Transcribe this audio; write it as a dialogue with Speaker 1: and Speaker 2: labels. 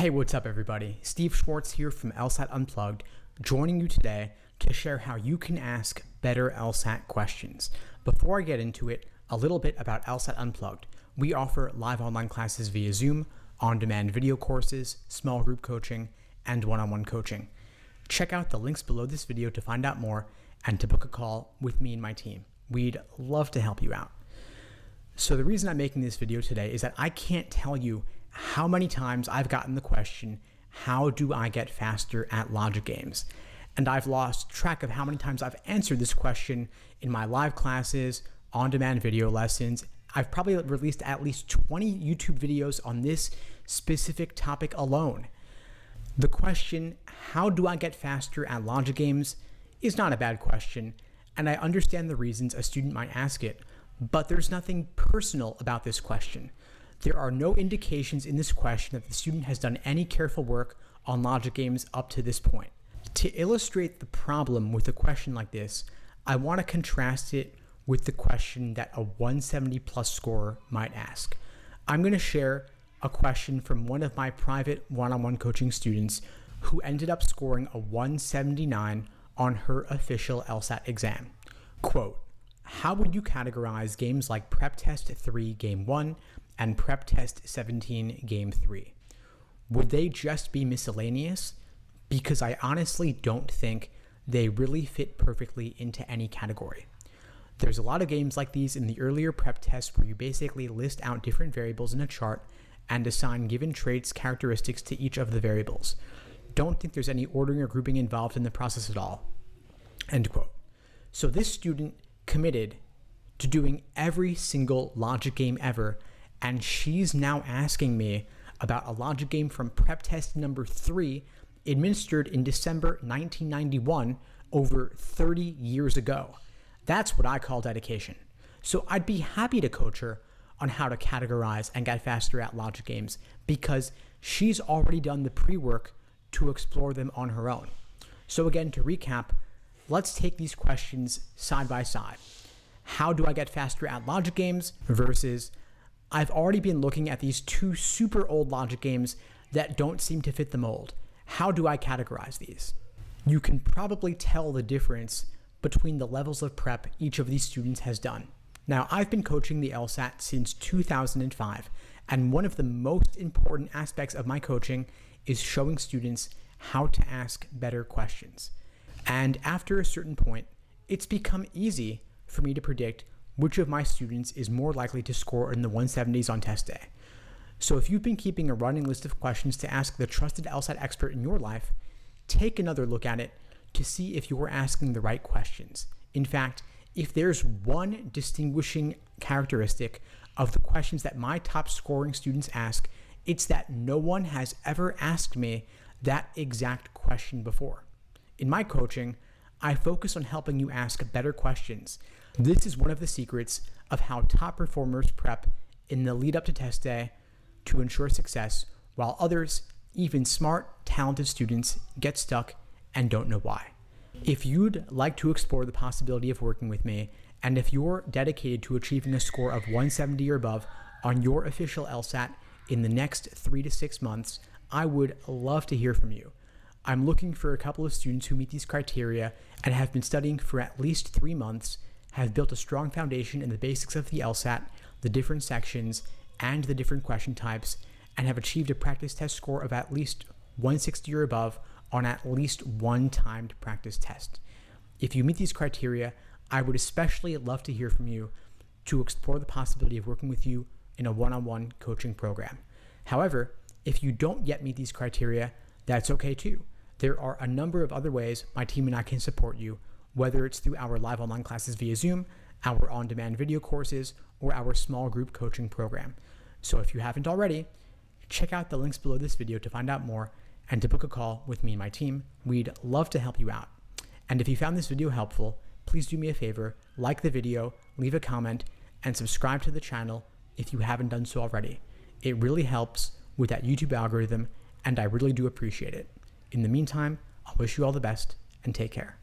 Speaker 1: Hey, what's up everybody? Steve Schwartz here from LSAT Unplugged, joining you today to share how you can ask better LSAT questions. Before I get into it, a little bit about LSAT Unplugged. We offer live online classes via Zoom, on-demand video courses, small group coaching, and one-on-one coaching. Check out the links below this video to find out more and to book a call with me and my team. We'd love to help you out. So the reason I'm making this video today is that I can't tell you how many times I've gotten the question, how do I get faster at logic games? And I've lost track of how many times I've answered this question in my live classes, on-demand video lessons. I've probably released at least 20 YouTube videos on this specific topic alone. The question, how do I get faster at logic games, is not a bad question, and I understand the reasons a student might ask it, but there's nothing personal about this question. There are no indications in this question that the student has done any careful work on logic games up to this point. To illustrate the problem with a question like this, I want to contrast it with the question that a 170 plus scorer might ask. I'm going to share a question from one of my private one-on-one coaching students who ended up scoring a 179 on her official LSAT exam. Quote, how would you categorize games like Prep Test 3 Game 1 and Prep Test 17 Game 3? Would they just be miscellaneous? Because I honestly don't think they really fit perfectly into any category. There's a lot of games like these in the earlier prep tests where you basically list out different variables in a chart and assign given traits, characteristics to each of the variables. Don't think there's any ordering or grouping involved in the process at all. End quote. So this student committed to doing every single logic game ever, and she's now asking me about a logic game from prep test number 3 administered in December 1991, over 30 years ago. That's what I call dedication. So I'd be happy to coach her on how to categorize and get faster at logic games because she's already done the pre-work to explore them on her own. So again, to recap, let's take these questions side by side. How do I get faster at logic games versus I've already been looking at these two super old logic games that don't seem to fit the mold. How do I categorize these? You can probably tell the difference between the levels of prep each of these students has done. Now, I've been coaching the LSAT since 2005, and one of the most important aspects of my coaching is showing students how to ask better questions. And after a certain point, it's become easy for me to predict which of my students is more likely to score in the 170s on test day. So if you've been keeping a running list of questions to ask the trusted LSAT expert in your life, take another look at it to see if you're asking the right questions. In fact, if there's one distinguishing characteristic of the questions that my top scoring students ask, it's that no one has ever asked me that exact question before. In my coaching, I focus on helping you ask better questions. This is one of the secrets of how top performers prep in the lead up to test day to ensure success, while others, even smart, talented students, get stuck and don't know why. If you'd like to explore the possibility of working with me, and if you're dedicated to achieving a score of 170 or above on your official LSAT in the next 3 to 6 months, I would love to hear from you. I'm looking for a couple of students who meet these criteria and have been studying for at least 3 months, have built a strong foundation in the basics of the LSAT, the different sections, and the different question types, and have achieved a practice test score of at least 160 or above on at least one timed practice test. If you meet these criteria, I would especially love to hear from you to explore the possibility of working with you in a one-on-one coaching program. However, if you don't yet meet these criteria, that's okay too. There are a number of other ways my team and I can support you, whether it's through our live online classes via Zoom, our on-demand video courses, or our small group coaching program. So if you haven't already, check out the links below this video to find out more and to book a call with me and my team. We'd love to help you out. And if you found this video helpful, please do me a favor, like the video, leave a comment, and subscribe to the channel if you haven't done so already. It really helps with that YouTube algorithm, and I really do appreciate it. In the meantime, I'll wish you all the best and take care.